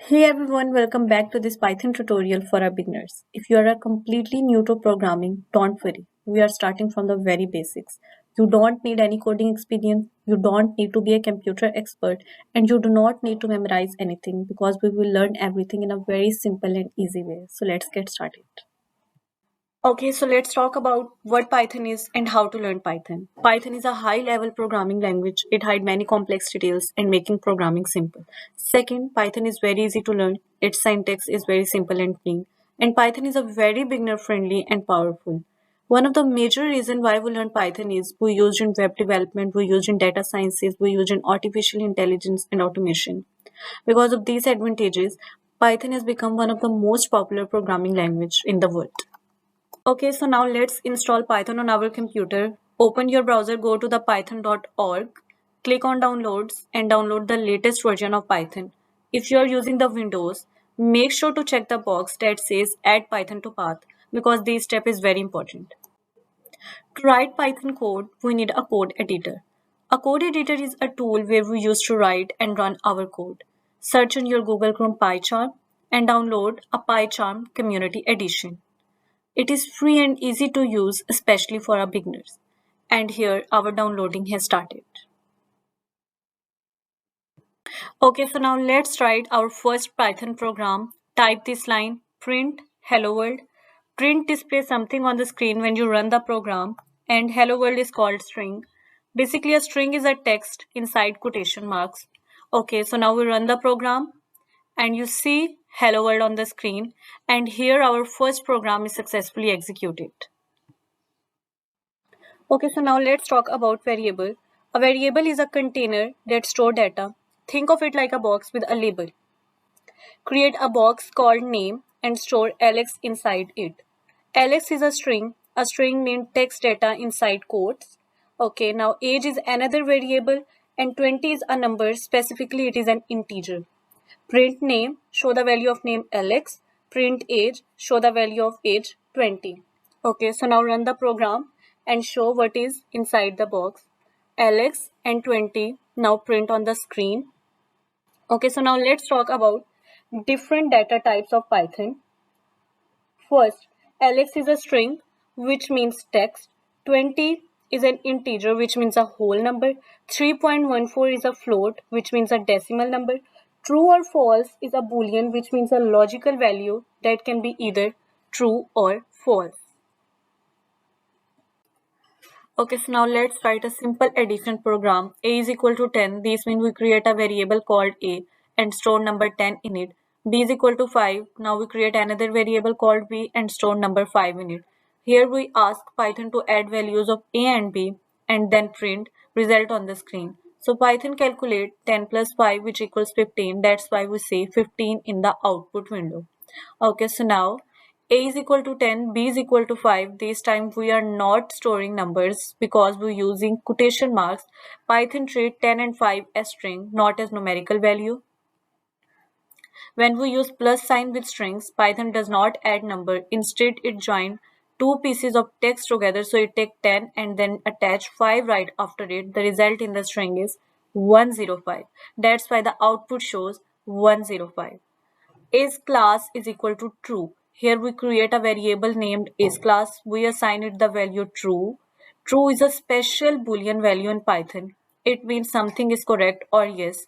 Hey everyone, welcome back to this Python tutorial for our beginners. If you are completely new to programming, don't worry. We are starting from the very basics. You don't need any coding experience, you don't need to be a computer expert, and you do not need to memorize anything because we will learn everything in a very simple and easy way. So let's get started. Okay, so let's talk about what Python is and how to learn Python. Python is a high-level programming language. It hides many complex details and making programming simple. Second, Python is very easy to learn. Its syntax is very simple and clean. And Python is a very beginner-friendly and powerful. One of the major reasons why we learn Python is we use in web development, we use in data sciences, we use in artificial intelligence and automation. Because of these advantages, Python has become one of the most popular programming language in the world. Okay, so now let's install Python on our computer. Open your browser, go to the python.org, click on downloads and download the latest version of Python. If you are using the Windows, make sure to check the box that says add Python to path because this step is very important. To write Python code, we need a code editor. A code editor is a tool where we use to write and run our code. Search on your Google Chrome PyCharm and download a PyCharm Community Edition. It is free and easy to use, especially for our beginners. And here our downloading has started. Okay, so now let's write our first Python program. Type this line, print hello world. Print displays something on the screen when you run the program, and hello world is called string. Basically, a string is a text inside quotation marks. Okay, so now we run the program and you see hello world on the screen, and here our first program is successfully executed. Okay, so now let's talk about variable. A variable is a container that stores data. Think of it like a box with a label. Create a box called name and store Alex inside it. Alex is a string. A string means text data inside quotes. Okay, now age is another variable and 20 is a number. Specifically, it is an integer. Print name, show the value of name Alex. Print age, show the value of age 20. Okay, so now run the program and show what is inside the box. Alex and 20 now print on the screen. Okay, so now let's talk about different data types of Python. First, Alex is a string, which means text. 20 is an integer, which means a whole number. 3.14 is a float, which means a decimal number. True or false is a boolean, which means a logical value that can be either true or false. Okay, so now let's write a simple addition program. A is equal to 10. This means we create a variable called A and store number 10 in it. B is equal to 5. Now we create another variable called B and store number 5 in it. Here we ask Python to add values of A and B and then print result on the screen. So Python calculate 10 plus 5 which equals 15. That's why we say 15 in the output window. Okay, so now a is equal to 10, B is equal to 5. This time we are not storing numbers because we're using quotation marks. Python treat 10 and 5 as string, not as numerical value. When we use plus sign with strings, Python does not add number. Instead, it joins two pieces of text together. So it takes 10 and then attach 5 right after it. The result in the string is 105. That's why the output shows 105. Is class is equal to true. Here we create a variable named isClass. We assign it the value true. True is a special boolean value in Python. It means something is correct or yes.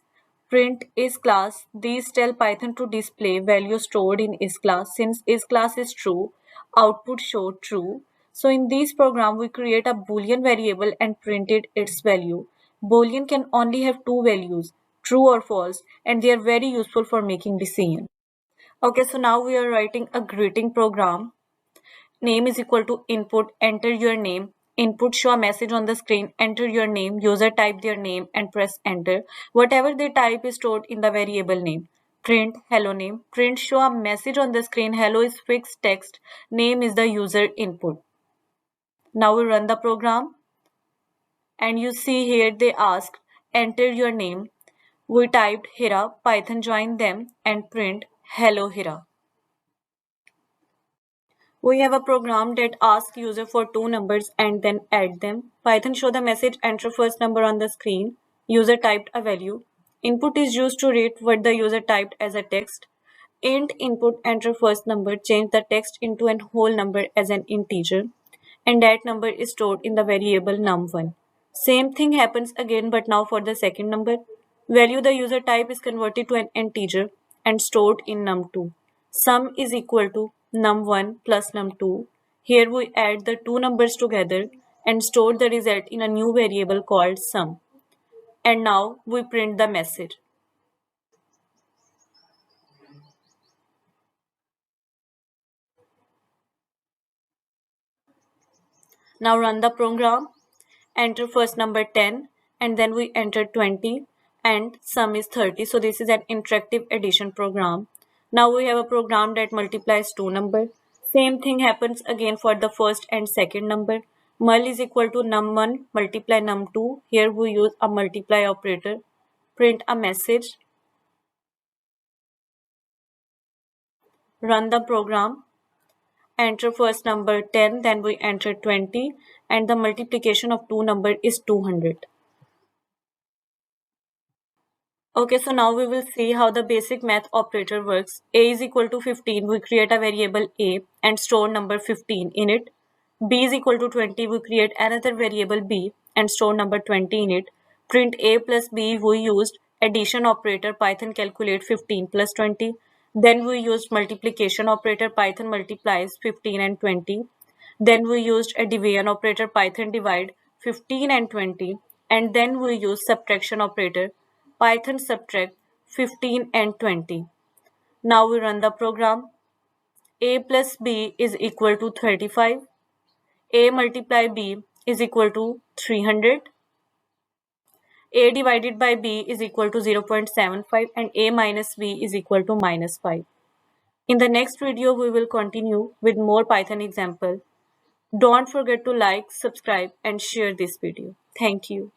Print isClass. These tell Python to display value stored in isClass. Since isClass is true, output show true. So in this program, we create a boolean variable and printed its value. Boolean can only have two values, true or false, and they are very useful for making decisions. Okay, so now we are writing a greeting program. Name is equal to input, enter your name. Input show a message on the screen, enter your name. User type their name and press enter. Whatever they type is stored in the variable name. Print hello name. Print show a message on the screen. Hello is fixed text. Name is the user input. Now we run the program. And you see here they ask enter your name. We typed Hira. Python joined them and print hello Hira. We have a program that asks user for two numbers and then add them. Python show the message enter first number on the screen. User typed a value. Input is used to read what the user typed as a text. int input enter first number, change the text into an whole number as an integer, and that number is stored in the variable num1. Same thing happens again, but now for the second number. Value the user type is converted to an integer and stored in num2. Sum is equal to num1 plus num2. Here we add the two numbers together and store the result in a new variable called sum. And now we print the message. Now run the program, enter first number 10 and then we enter 20 and sum is 30. So this is an interactive addition program. Now we have a program that multiplies two numbers. Same thing happens again for the first and second number. Mul is equal to num1 multiply num2. Here we use a multiply operator. Print a message. Run the program. Enter first number 10, then we enter 20 and the multiplication of two numbers is 200. Okay, so now we will see how the basic math operator works. A is equal to 15, we create a variable A and store number 15 in it. B is equal to 20, we create another variable B and store number 20 in it. Print A plus B, we used addition operator, Python calculate 15 plus 20. Then we used multiplication operator, Python multiplies 15 and 20. Then we used a division operator, Python divide 15 and 20. And then we used subtraction operator, Python subtract 15 and 20. Now we run the program. A plus B is equal to 35. A multiply B is equal to 300. A divided by B is equal to 0.75 and A minus B is equal to minus 5. In the next video, we will continue with more Python example. Don't forget to like, subscribe and share this video. Thank you.